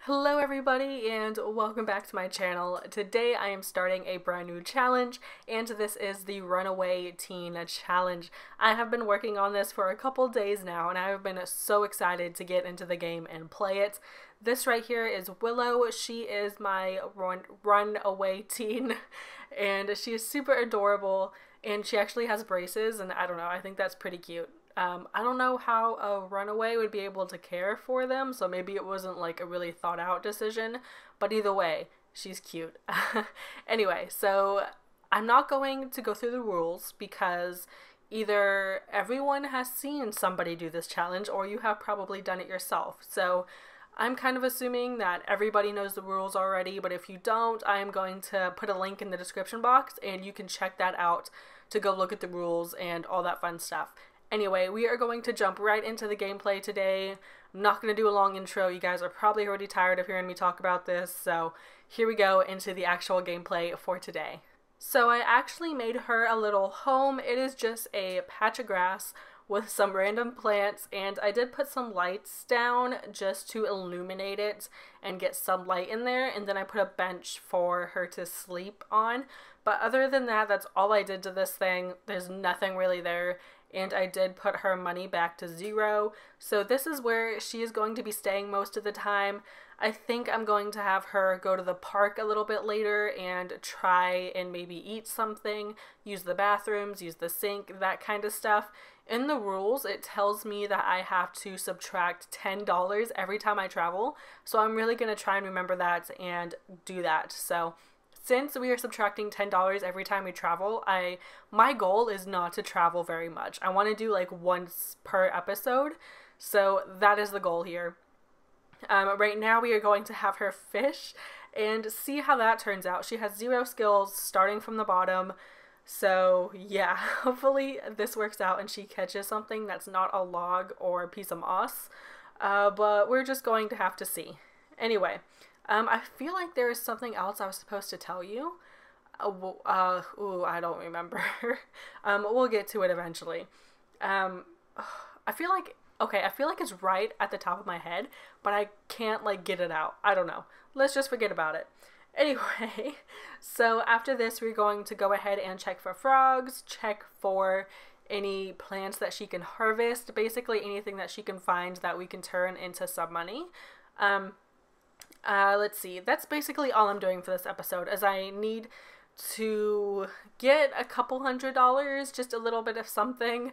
Hello everybody and welcome back to my channel. Today I am starting a brand new challenge and this is the Runaway Teen Challenge. I have been working on this for a couple days now and I have been so excited to get into the game and play it. This right here is Willow. She is my runaway teen and she is super adorable and she actually has braces and I don't know, I think that's pretty cute. I don't know how a runaway would be able to care for them, so maybe it wasn't like a really thought out decision, but either way, she's cute. Anyway, so I'm not going to go through the rules because either everyone has seen somebody do this challenge or you have probably done it yourself. So I'm kind of assuming that everybody knows the rules already, but if you don't, I'm going to put a link in the description box and you can check that out to go look at the rules and all that fun stuff. Anyway, we are going to jump right into the gameplay today. I'm not going to do a long intro. You guys are probably already tired of hearing me talk about this, so here we go into the actual gameplay for today. So I actually made her a little home. It is just a patch of grass with some random plants, and I did put some lights down just to illuminate it and get some light in there, and then I put a bench for her to sleep on. But other than that, that's all I did to this thing. There's nothing really there. And I did put her money back to 0. So this is where she is going to be staying most of the time. I think I'm going to have her go to the park a little bit later and try and maybe eat something, use the bathrooms, use the sink, that kind of stuff. In the rules, it tells me that I have to subtract $10 every time I travel. So I'm really going to try and remember that and do that. So since we are subtracting $10 every time we travel, my goal is not to travel very much. I want to do like once per episode, so that is the goal here. Right now we are going to have her fish and see how that turns out. She has 0 skills starting from the bottom, so yeah, hopefully this works out and she catches something that's not a log or a piece of moss, but we're just going to have to see. Anyway. I feel like there is something else I was supposed to tell you. I don't remember. We'll get to it eventually. I feel like it's right at the top of my head, but I can't like get it out. I don't know. Let's just forget about it. Anyway, so after this, we're going to go ahead and check for frogs, check for any plants that she can harvest, basically anything that she can find that we can turn into some money. Let's see, that's basically all I'm doing for this episode, as I need to get a couple $100, just a little bit of something,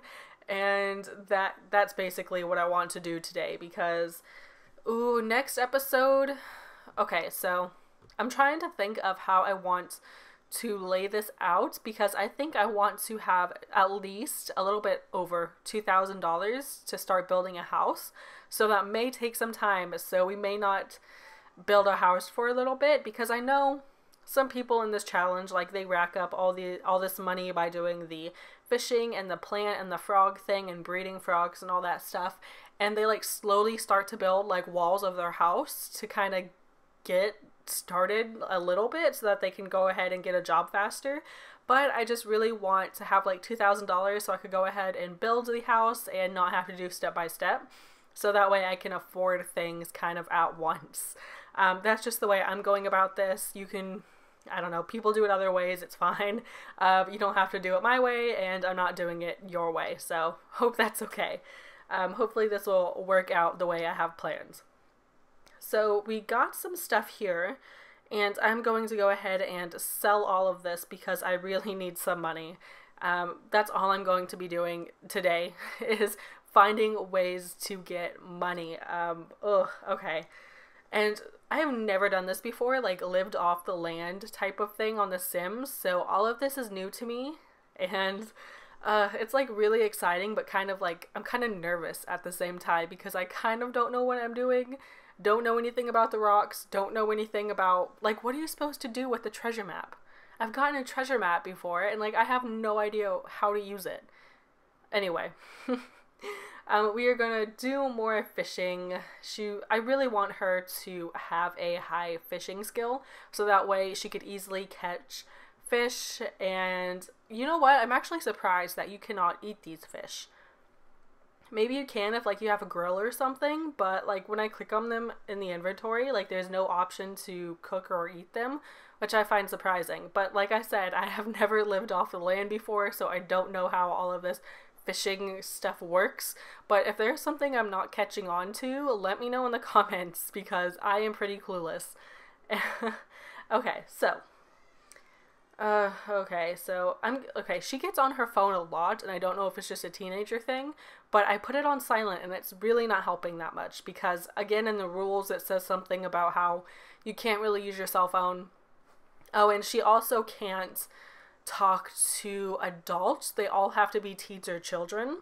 and that's basically what I want to do today, because, next episode, okay, so I'm trying to think of how I want to lay this out, because I think I want to have at least a little bit over $2,000 to start building a house, so that may take some time, so we may not build a house for a little bit, because I know some people in this challenge, like, they rack up all this money by doing the fishing and the plant and the frog thing and breeding frogs and all that stuff, and they like slowly start to build like walls of their house to kind of get started a little bit so that they can go ahead and get a job faster. But I just really want to have like $2,000 so I could go ahead and build the house and not have to do step by step, so that way I can afford things kind of at once. That's just the way I'm going about this. You can, I don't know, people do it other ways, it's fine. You don't have to do it my way, and I'm not doing it your way, so hope that's okay. Hopefully this will work out the way I have planned. So we got some stuff here, and I'm going to go ahead and sell all of this because I really need some money. That's all I'm going to be doing today, is finding ways to get money. Okay. And I have never done this before, like lived off the land type of thing on The Sims, so all of this is new to me, and it's like really exciting, but kind of like, I'm kind of nervous at the same time, because I kind of don't know what I'm doing, don't know anything about the rocks, don't know anything about, like, what are you supposed to do with the treasure map? I've gotten a treasure map before, and like, I have no idea how to use it. Anyway. We are going to do more fishing. I really want her to have a high fishing skill, so that way she could easily catch fish, and you know what? I'm actually surprised that you cannot eat these fish. Maybe you can if like you have a grill or something, but like when I click on them in the inventory, like there's no option to cook or eat them, which I find surprising. But like I said, I have never lived off the land before, so I don't know how all of this fishing stuff works. But if there's something I'm not catching on to, let me know in the comments because I am pretty clueless. Okay, so she gets on her phone a lot, and I don't know if it's just a teenager thing, but I put it on silent, and it's really not helping that much because, again, in the rules, it says something about how you can't really use your cell phone. Oh, and she also can't talk to adults. They all have to be teens or children.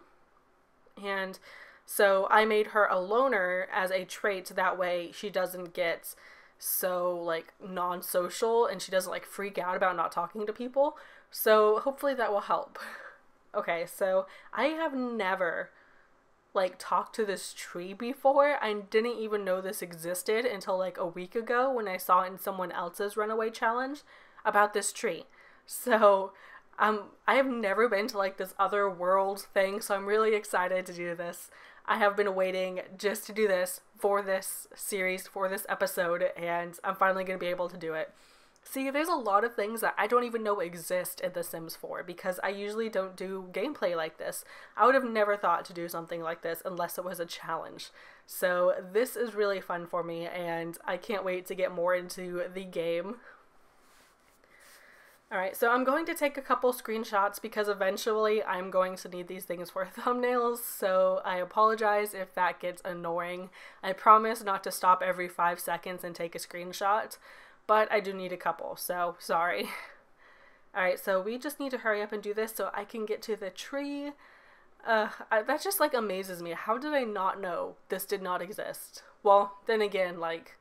And so I made her a loner as a trait, that way she doesn't get so like non-social and she doesn't like freak out about not talking to people. So hopefully that will help. Okay, so I have never like talked to this tree before. I didn't even know this existed until like a week ago when I saw in someone else's runaway challenge about this tree. So I have never been to like this other world thing, so I'm really excited to do this. I have been waiting just to do this for this series, for this episode, and I'm finally going to be able to do it. See, there's a lot of things that I don't even know exist in The Sims 4 because I usually don't do gameplay like this. I would have never thought to do something like this unless it was a challenge. So this is really fun for me, and I can't wait to get more into the game. Alright, so I'm going to take a couple screenshots because eventually I'm going to need these things for thumbnails, so I apologize if that gets annoying. I promise not to stop every 5 seconds and take a screenshot, but I do need a couple, so sorry. Alright, so we just need to hurry up and do this so I can get to the tree. That just like amazes me. How did I not know this did not exist? Well, then again, like,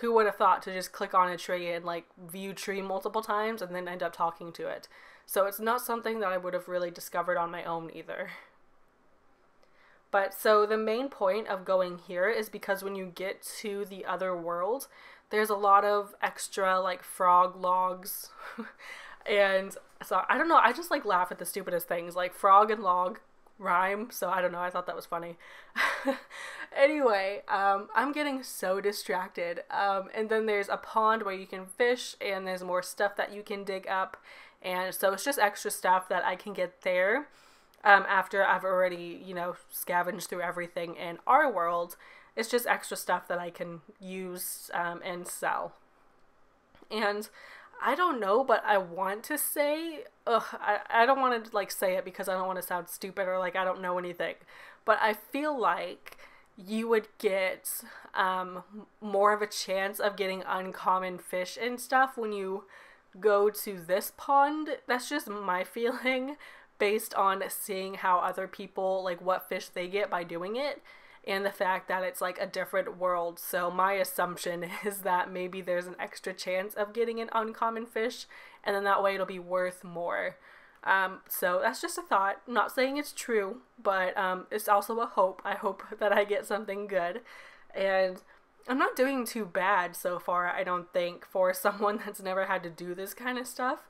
who would have thought to just click on a tree and like view tree multiple times and then end up talking to it? So it's not something that I would have really discovered on my own either. But so the main point of going here is because when you get to the other world, there's a lot of extra like frog logs. And so I don't know, I just like laugh at the stupidest things, like frog and log rhyme, so I don't know, I thought that was funny. Anyway, I'm getting so distracted, and then there's a pond where you can fish, and there's more stuff that you can dig up, and so it's just extra stuff that I can get there, after I've already, you know, scavenged through everything in our world. It's just extra stuff that I can use, and sell. And I don't know, but I want to say, I don't want to like say it because I don't want to sound stupid or like I don't know anything, but I feel like you would get more of a chance of getting uncommon fish and stuff when you go to this pond. That's just my feeling based on seeing how other people, like what fish they get by doing it, and the fact that it's like a different world. So my assumption is that maybe there's an extra chance of getting an uncommon fish, and then that way it'll be worth more. So that's just a thought. I'm not saying it's true, but it's also a hope. I hope that I get something good. And I'm not doing too bad so far, I don't think, for someone that's never had to do this kind of stuff.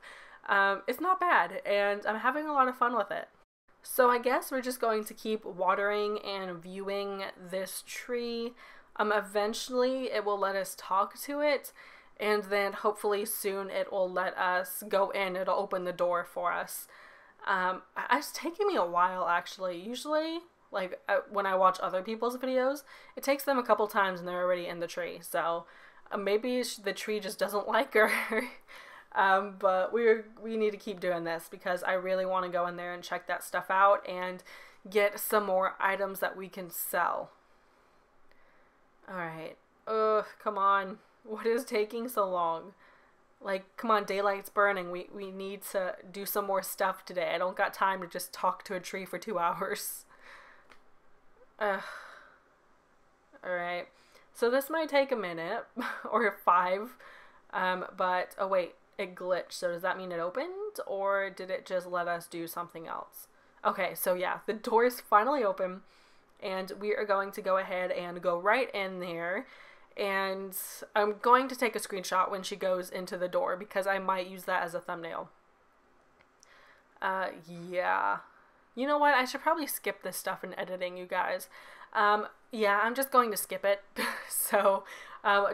It's not bad, and I'm having a lot of fun with it. So I guess we're just going to keep watering and viewing this tree. Eventually it will let us talk to it, and then hopefully soon it will let us go in. It'll open the door for us. It's taking me a while actually. Usually, like when I watch other people's videos, it takes them a couple times and they're already in the tree. So maybe the tree just doesn't like her. But we need to keep doing this because I really want to go in there and check that stuff out and get some more items that we can sell. Alright. Ugh, come on. What is taking so long? Like, come on, daylight's burning. We need to do some more stuff today. I don't got time to just talk to a tree for 2 hours. Ugh. Alright. So this might take a minute or 5. But, oh wait. It glitched, so does that mean it opened, or did it just let us do something else? Okay, so yeah, the door is finally open, and we are going to go ahead and go right in there, and I'm going to take a screenshot when she goes into the door, because I might use that as a thumbnail. Yeah, You know what? I should probably skip this stuff in editing, you guys. Yeah, I'm just going to skip it. So,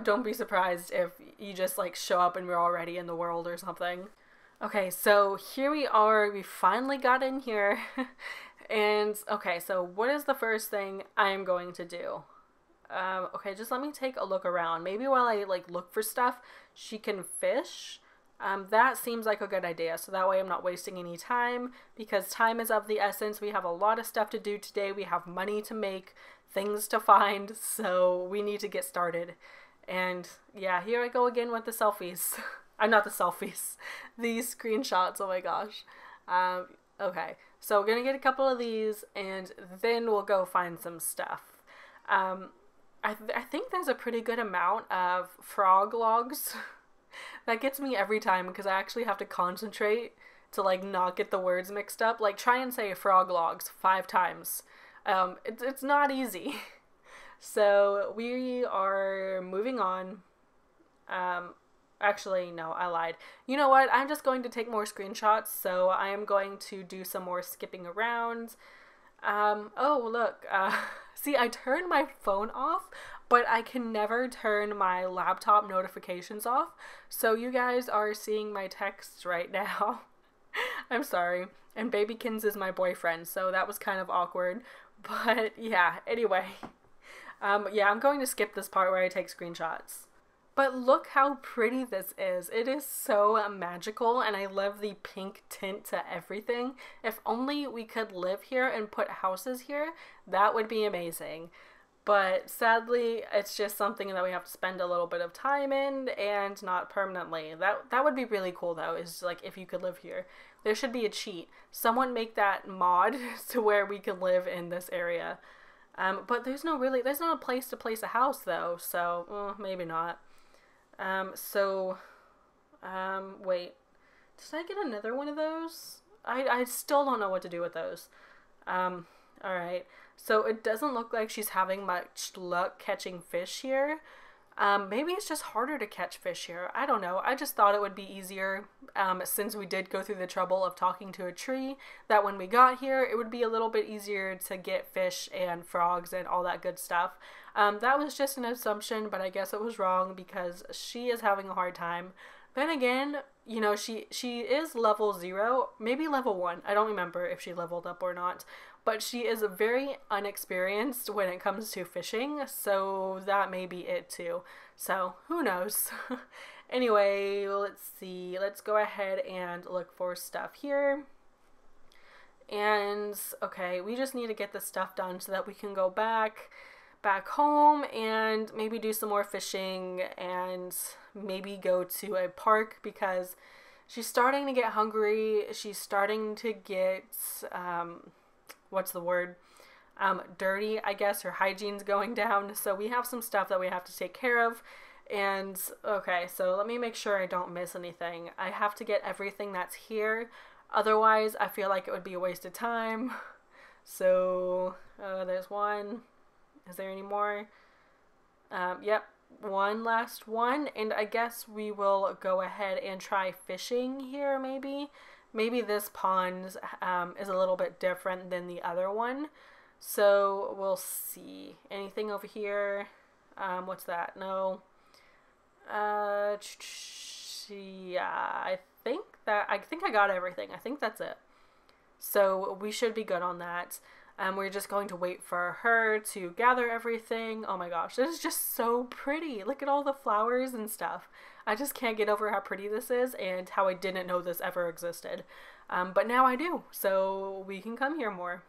don't be surprised if you just like show up and we're already in the world or something. Okay, so here we are. We finally got in here. And okay, so what is the first thing I'm going to do? Okay, just let me take a look around. Maybe while I like look for stuff, she can fish. That seems like a good idea. So that way I'm not wasting any time, because time is of the essence. We have a lot of stuff to do today. We have money to make, things to find, so we need to get started. And yeah, here I go again with the selfies. I'm not the selfies, the screenshots. Oh my gosh. Okay, so we're gonna get a couple of these and then we'll go find some stuff. I think there's a pretty good amount of frog logs. That gets me every time because I actually have to concentrate to like not get the words mixed up. Like try and say frog logs 5 times. It's not easy. So we are moving on. Actually, no, I lied. You know what? I'm just going to take more screenshots. So I am going to do some more skipping around. Oh, look. See, I turned my phone off, but I can never turn my laptop notifications off. So you guys are seeing my texts right now. I'm sorry. And Babykins is my boyfriend, so that was kind of awkward. But yeah, anyway. Yeah, I'm going to skip this part where I take screenshots. But look how pretty this is. It is so magical, and I love the pink tint to everything. If only we could live here and put houses here, that would be amazing. But sadly, it's just something that we have to spend a little bit of time in, and not permanently. That would be really cool though, is like if you could live here. There should be a cheat. Someone make that mod to where we can live in this area. But there's not a place to place a house though, so maybe not. Wait, did I get another one of those? I still don't know what to do with those. Alright, so it doesn't look like she's having much luck catching fish here. Maybe it's just harder to catch fish here. I don't know. I just thought it would be easier, since we did go through the trouble of talking to a tree, that when we got here, it would be a little bit easier to get fish and frogs and all that good stuff. That was just an assumption, but I guess it was wrong because she is having a hard time. Then again, you know, she is level 0, maybe level 1. I don't remember if she leveled up or not. But she is very unexperienced when it comes to fishing, so that may be it too. So, who knows? Anyway, let's see. Let's go ahead and look for stuff here. And, okay, we just need to get this stuff done so that we can go back home and maybe do some more fishing and maybe go to a park because she's starting to get hungry. She's starting to get, what's the word? Dirty, I guess. Her hygiene's going down. So we have some stuff that we have to take care of. And, okay, so let me make sure I don't miss anything. I have to get everything that's here. Otherwise, I feel like it would be a waste of time. So, there's one. Is there any more? Yep, one last one. And I guess we will go ahead and try fishing here, maybe. Maybe this pond is a little bit different than the other one. So we'll see. Anything over here? What's that? No. Yeah, I think I got everything. I think that's it. So we should be good on that. We're just going to wait for her to gather everything. Oh my gosh, this is just so pretty. Look at all the flowers and stuff. I just can't get over how pretty this is and how I didn't know this ever existed. But now I do, so we can come here more.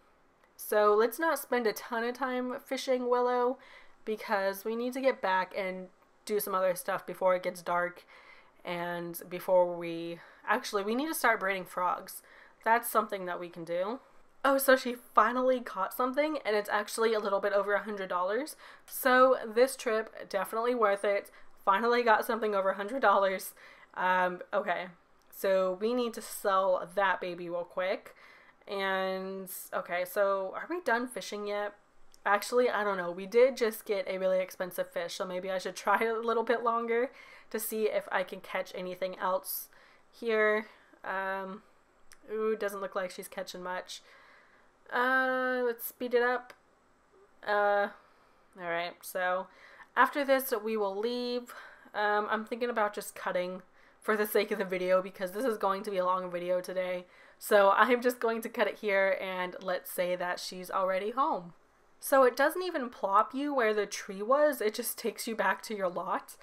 So let's not spend a ton of time fishing Willow because we need to get back and do some other stuff before it gets dark and before we need to start breeding frogs. That's something that we can do. Oh, so she finally caught something, and it's actually a little bit over $100. So this trip, definitely worth it. Finally got something over $100. Okay, so we need to sell that baby real quick. And, okay, so are we done fishing yet? Actually, I don't know. We did just get a really expensive fish, so maybe I should try a little bit longer to see if I can catch anything else here. Ooh, doesn't look like she's catching much. Let's speed it up. Alright, so after this we will leave. I'm thinking about just cutting for the sake of the video because this is going to be a long video today. So I'm just going to cut it here and let's say that she's already home. So it doesn't even plop you where the tree was, it just takes you back to your lot.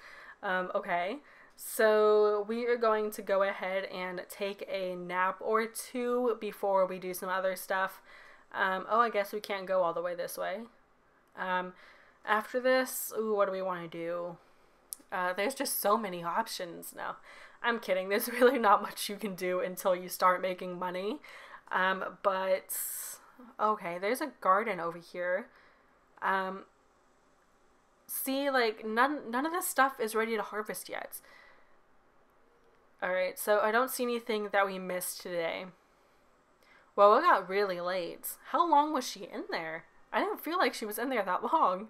Okay, so we are going to go ahead and take a nap or two before we do some other stuff. Oh, I guess we can't go all the way this way. After this, ooh, what do we want to do? There's just so many options now. I'm kidding, there's really not much you can do until you start making money. But, okay, there's a garden over here. See, like, none of this stuff is ready to harvest yet. Alright, so I don't see anything that we missed today. Well, it got really late. How long was she in there? I didn't feel like she was in there that long.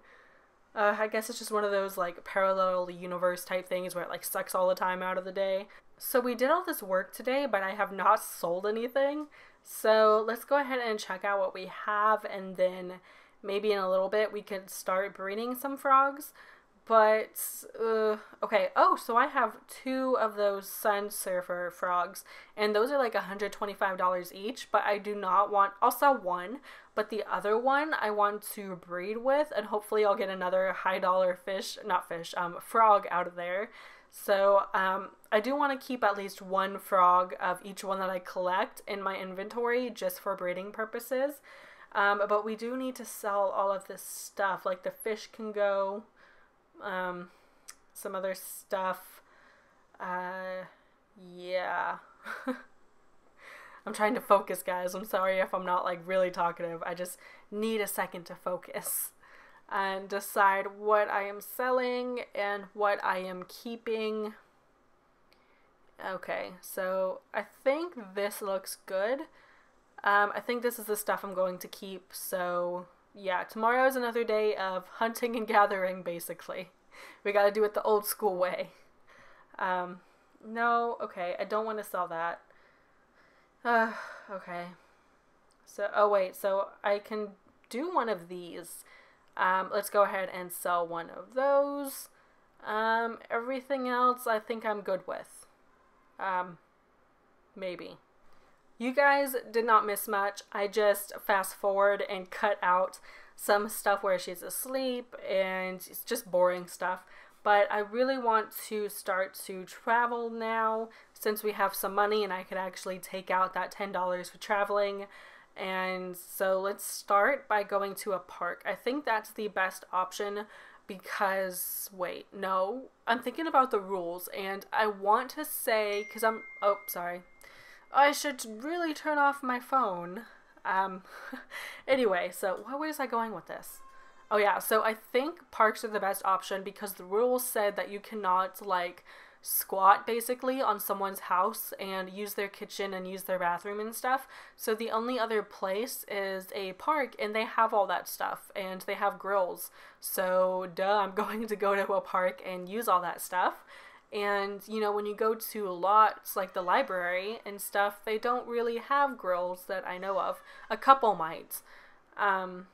I guess it's just one of those, like, parallel universe type things where it, like, sucks all the time out of the day. So we did all this work today, but I have not sold anything. So let's go ahead and check out what we have, and then maybe in a little bit we can start breeding some frogs. But, okay, oh, so I have 2 of those Sun Surfer frogs, and those are like $125 each, but I do not want, I'll sell one, but the other one I want to breed with, and hopefully I'll get another high dollar frog out of there. So, I do want to keep at least 1 frog of each one that I collect in my inventory just for breeding purposes. But we do need to sell all of this stuff, like the fish can go. Some other stuff. Yeah. I'm trying to focus, guys. I'm sorry if I'm not, like, really talkative. I just need a second to focus and decide what I am selling and what I am keeping. Okay, so I think this looks good. I think this is the stuff I'm going to keep, so yeah, tomorrow is another day of hunting and gathering, basically. We gotta do it the old school way. No, okay, I don't want to sell that. Okay. So, oh wait, so I can do one of these. Let's go ahead and sell one of those. Everything else I think I'm good with. Maybe. You guys did not miss much. I just fast forward and cut out some stuff where she's asleep and it's just boring stuff. But I really want to start to travel now since we have some money and I could actually take out that $10 for traveling. And so let's start by going to a park. I think that's the best option because, wait, no, I'm thinking about the rules and I want to say, because oh, sorry. I should really turn off my phone. Anyway, so where was I going with this? Oh yeah, so I think parks are the best option because the rules said that you cannot, like, squat basically on someone's house and use their kitchen and use their bathroom and stuff. So the only other place is a park and they have all that stuff and they have grills. So duh, I'm going to go to a park and use all that stuff. And, you know, when you go to lots like the library and stuff, they don't really have grills that I know of. A couple might. Oh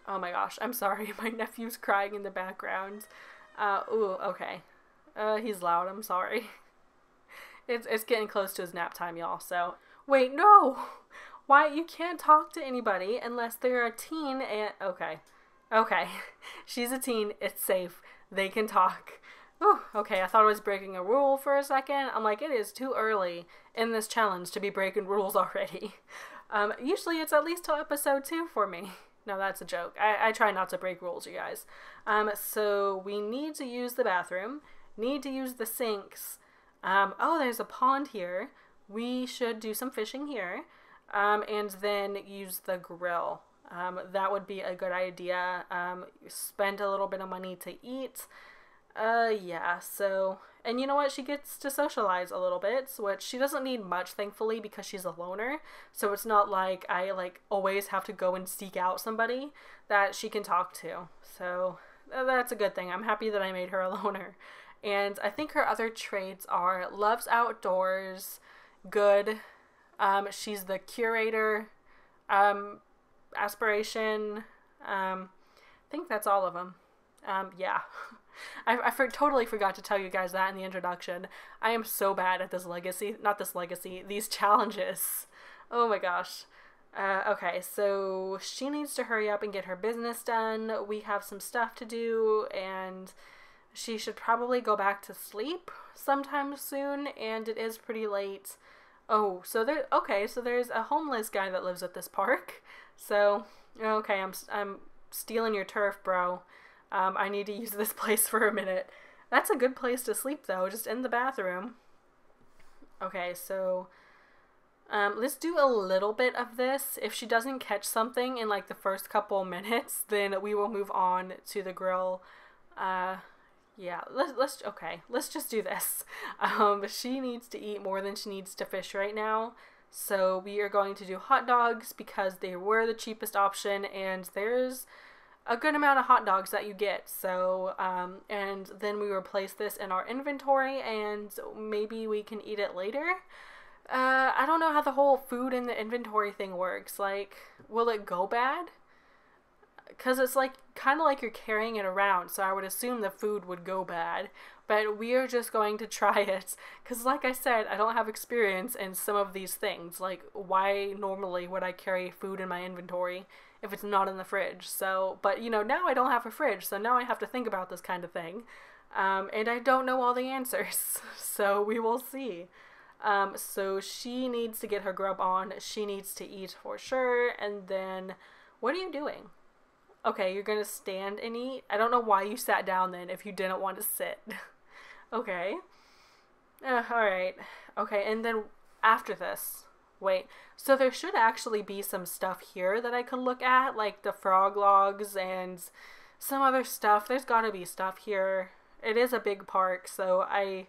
my gosh, I'm sorry. My nephew's crying in the background. Ooh, okay. He's loud, I'm sorry. It's getting close to his nap time, y'all, so. Wait, no! Why? You can't talk to anybody unless they're a teen and. Okay. Okay. She's a teen, it's safe. They can talk. Whew, okay, I thought I was breaking a rule for a second. I'm like, it is too early in this challenge to be breaking rules already. Usually it's at least till episode 2 for me. No, that's a joke. I try not to break rules, you guys. So we need to use the bathroom, need to use the sinks. Oh, there's a pond here. We should do some fishing here, and then use the grill. That would be a good idea. Spend a little bit of money to eat. Yeah, so, and you know what, she gets to socialize a little bit, which she doesn't need much, thankfully, because she's a loner, so it's not like I, like, always have to go and seek out somebody that she can talk to, so that's a good thing. I'm happy that I made her a loner. And I think her other traits are loves outdoors, good, she's the curator, aspiration. I think that's all of them. Yeah. Totally forgot to tell you guys that in the introduction. I am so bad at these challenges. Oh my gosh. Okay, so she needs to hurry up and get her business done. We have some stuff to do, and she should probably go back to sleep sometime soon, and it is pretty late. Oh, so there's a homeless guy that lives at this park. So, okay, I'm stealing your turf, bro. I need to use this place for a minute. That's a good place to sleep, though, just in the bathroom. Okay, so let's do a little bit of this. If she doesn't catch something in like the first couple minutes, then we will move on to the grill. Yeah, let's just do this. She needs to eat more than she needs to fish right now. So we are going to do hot dogs because they were the cheapest option, and there's a good amount of hot dogs that you get. So, and then we replace this in our inventory, and maybe we can eat it later. I don't know how the whole food in the inventory thing works. Like, will it go bad? Because it's like kind of like you're carrying it around, so I would assume the food would go bad. But we are just going to try it because, like I said, I don't have experience in some of these things. Like, why normally would I carry food in my inventory if it's not in the fridge? So, but you know, now I don't have a fridge, so now I have to think about this kind of thing. And I don't know all the answers, so we will see. So she needs to get her grub on. She needs to eat for sure. And then, what are you doing? Okay, you're gonna stand and eat? I don't know why you sat down then if you didn't want to sit. Okay. Alright. Okay, and then after this, wait. So there should actually be some stuff here that I could look at, like the frog logs and some other stuff. There's gotta be stuff here. It is a big park, so I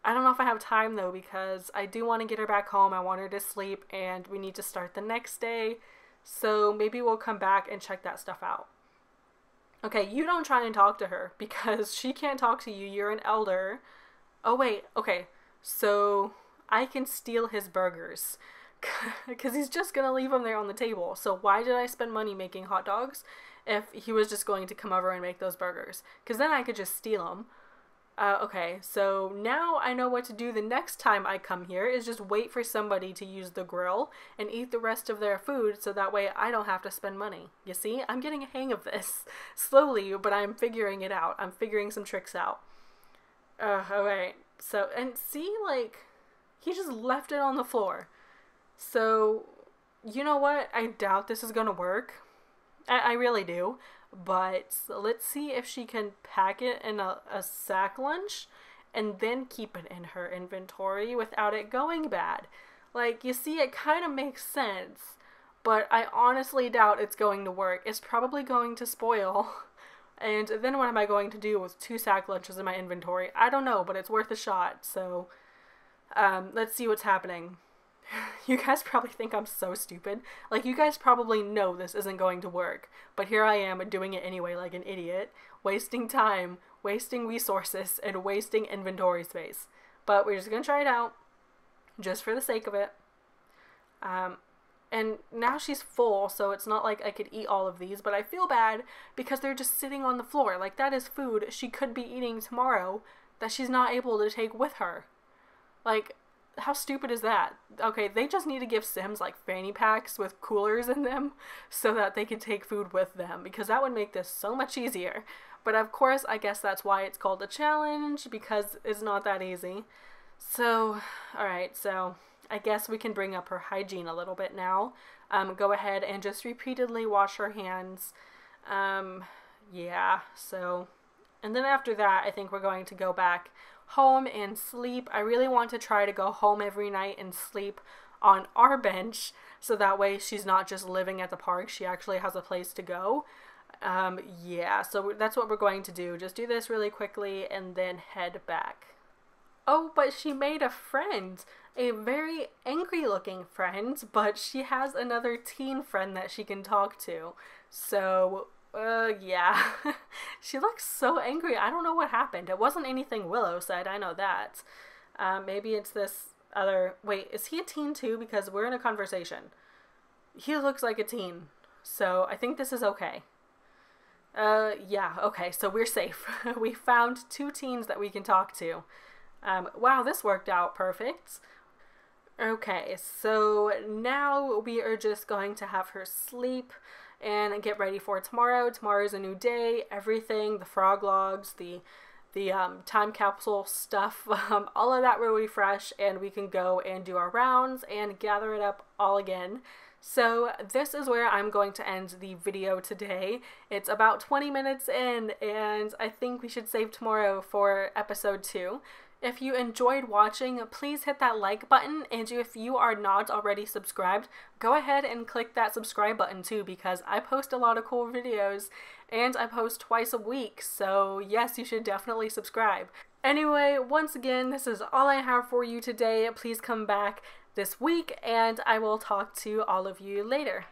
don't know if I have time though, because I do want to get her back home. I want her to sleep, and we need to start the next day. So maybe we'll come back and check that stuff out. Okay, you don't try and talk to her because she can't talk to you. You're an elder. Oh, wait. Okay, so I can steal his burgers because he's just going to leave them there on the table. So why did I spend money making hot dogs if he was just going to come over and make those burgers? Because then I could just steal them. Okay, so now I know what to do the next time I come here is just wait for somebody to use the grill and eat the rest of their food so that way I don't have to spend money. You see? I'm getting a hang of this. Slowly, but I'm figuring it out. I'm figuring some tricks out. Alright. So, and see, like, he just left it on the floor. So, you know what? I doubt this is gonna work. I really do. But let's see if she can pack it in a sack lunch and then keep it in her inventory without it going bad. Like, you see, it kind of makes sense, but I honestly doubt it's going to work. It's probably going to spoil. And then what am I going to do with 2 sack lunches in my inventory? I don't know, but it's worth a shot. So, let's see what's happening. You guys probably think I'm so stupid. Like, you guys probably know this isn't going to work. But here I am doing it anyway like an idiot. Wasting time, wasting resources, and wasting inventory space. But we're just gonna try it out. Just for the sake of it. And now she's full, so it's not like I could eat all of these. But I feel bad because they're just sitting on the floor. Like, that is food she could be eating tomorrow that she's not able to take with her. Like, how stupid is that? Okay, they just need to give Sims like fanny packs with coolers in them so that they can take food with them, because that would make this so much easier. But of course, I guess that's why it's called a challenge, because it's not that easy. So, alright, so I guess we can bring up her hygiene a little bit now. Go ahead and just repeatedly wash her hands. Yeah, so, and then after that, I think we're going to go back home and sleep. I really want to try to go home every night and sleep on our bench, so that way she's not just living at the park, she actually has a place to go. Yeah, so that's what we're going to do. Just do this really quickly and then head back. Oh, but she made a friend. A very angry looking friend, but she has another teen friend that she can talk to. So, yeah. She looks so angry. I don't know what happened. It wasn't anything Willow said, I know that. Maybe it's this other... Wait, is he a teen too? Because we're in a conversation. He looks like a teen. so I think this is okay. Yeah, okay, so we're safe. We found 2 teens that we can talk to. Wow, this worked out perfect. Okay, so now we are just going to have her sleep and get ready for tomorrow. Tomorrow's a new day, everything, the frog logs, the time capsule stuff, all of that will refresh and we can go and do our rounds and gather it up all again. So this is where I'm going to end the video today. It's about 20 minutes in and I think we should save tomorrow for episode 2. If you enjoyed watching, please hit that like button, and if you are not already subscribed, go ahead and click that subscribe button too, because I post a lot of cool videos and I post twice a week, so yes, you should definitely subscribe. Anyway, once again, this is all I have for you today. Please come back this week and I will talk to all of you later.